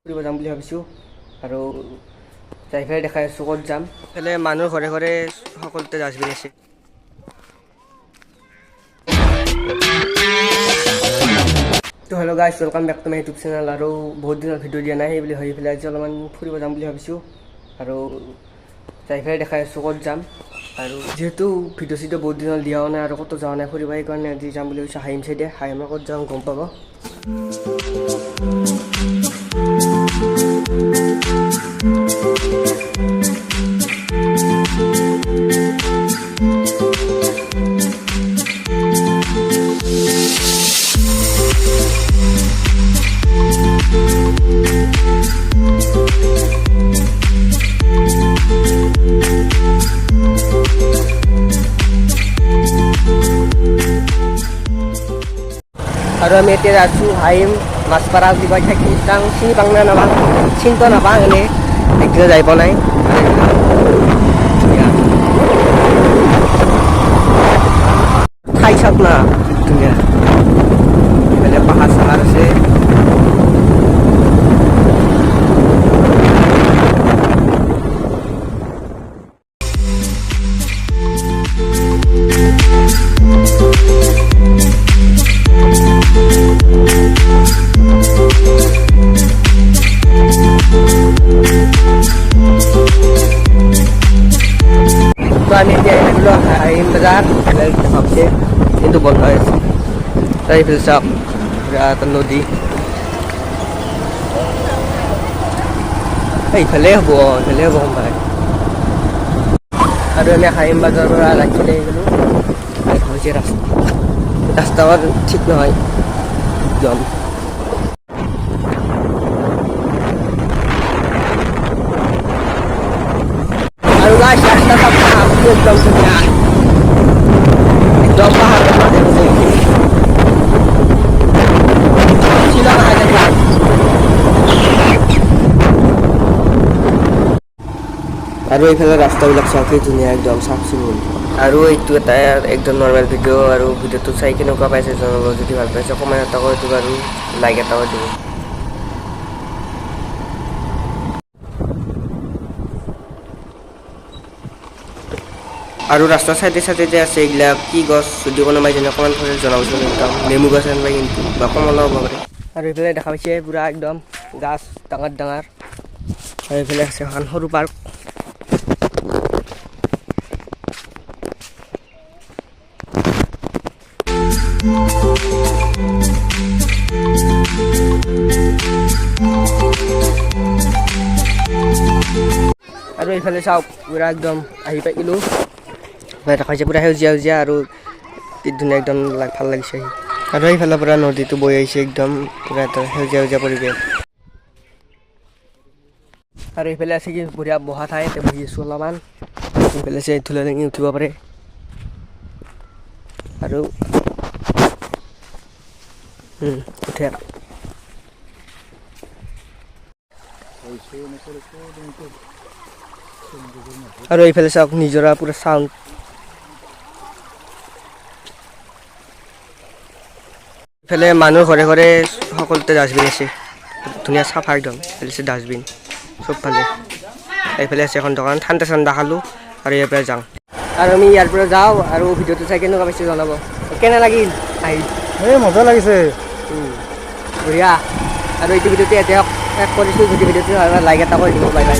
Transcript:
ফুৰিব যাম বুলি ভাবিছোঁ আৰু যাই পেলাই দেখাই আছোঁ ক'ত যাম। এইফালে মানুহৰ ঘৰে ঘৰে সকলোতে ডাষ্টবিন আছে। তো hello' guys, welcome back to my YouTube channel. আৰু বহুত দিনৰ ভিডিঅ' দিয়া নাই সেই বুলি ভাবি পেলাই আজি অলপমান ফুৰিব যাম বুলি ভাবিছোঁ আৰু যাই পেলাই দেখাই আছোঁ ক'ত যাম। আৰু যিহেতু ভিডিঅ' চিডিঅ' বহুত দিনৰ দিয়াও নাই আৰু ক'তো যোৱা নাই ফুৰিব, সেইকাৰণে আজি যাম বুলি ভাবিছোঁ হাহিম চাইডে। হাহিমৰ ক'ত যাওঁ গম পাব। আৰু আমি এতিয়া আছোঁ হাহিম মাছপাৰা বুলি কয় ঠাইখিনি চিনি পাওঁ নে নাপাওঁ, চিন্তা নাপাওঁ, এনেই একদিনা যাই পোৱা নাই। ঠাই চাওক না ধুনীয়া, এইফালে পাহাৰ চাহাৰ আছে। আমি এতিয়া আহিলোঁ হাহিম বজাৰ, ভাবছে কিন্তু বন্ধ হৈ আছে। তাই এইফালে চাওক এটা নদী, এইফালে হ'ব গম পায়। আৰু আমি হাহিম বজাৰৰ পৰা ৰাখি আহি গ'লোঁ। হৈছে ৰাস্তা ঠিক নহয় একদম। আৰু গাছ ৰাস্তা একদম ধুনীয়া, একদম পাহাৰৰ মাজে মাজে শ্বিলং আহে দেখুৱা। আৰু এইফালে ৰাস্তাবিলাক চাওঁতে ধুনীয়া, একদম চাফ চিকুণ। আৰু এইটো এটা একদম নৰ্মেল ভিডিঅ', আৰু ভিডিঅ'টো চাই কেনেকুৱা পাইছে জনাব। যদি ভাল পাইছে কমেণ্ট এটা কৰি দিব আৰু লাইক এটা কৰি দিব। আৰু ৰাস্তাৰ চাইডে চাইডে যে আছে এইবিলাক কি গছ, যদি কোনোবাই যেনে কমেণ্ট কৰি জনাবচোন। একদম নেমু গছ আনিবা কিন্তু বা কমলাও হ'ব পাৰে। আৰু এইফালে দেখা পাইছে পুৰা একদম গাছ ডাঙৰ ডাঙৰ। আৰু এইফালে আছে এখন সৰু পাৰ্ক। আৰু এইফালে চাওক পুৰা একদম আহি পাইছিলোঁ, দেখাইছে পুৰা সেউজীয়া সেউজীয়া আৰু কি ধুনীয়া, একদম ভাল লাগিছে আহি। আৰু এইফালৰ পৰা নদীটো বৈ আহিছে, একদম পুৰা এটা সেউজীয়া সেউজীয়া পৰিৱেশ। আৰু এইফালে আছে কি বঢ়িয়া বহা ঠাই, এতিয়া বহি আছোঁ অলপমান। এইফালে আছে ধুলা দাঙি উঠিব পাৰে। আৰু উঠে আৰু এইফালে চাওক নিজৰা পুৰা চাউণ্ড। এইফালে মানুহৰ ঘৰে ঘৰে সকলোতে ডাষ্টবিন আছে, ধুনীয়া চাফা একদম। এইফালে আছে ডাষ্টবিন চবফালে। এইফালে আছে এখন দোকান, ঠাণ্ডা ঠাণ্ডা খালোঁ আৰু ইয়াৰ পৰা যাওঁ। আৰু আমি ইয়াৰ পৰা যাওঁ আৰু ভিডিঅ'টো চাই কেনেকুৱা পাইছে জনাব। কেনে লাগিল আহি? এই মজা লাগিছে, বঢ়িয়া। আৰু এইটো ভিডিঅ'টো এতিয়া শেষ কৰিছোঁ। যদি ভিডিঅ'টো লাইক এটা কৰি দিব। Bye bye.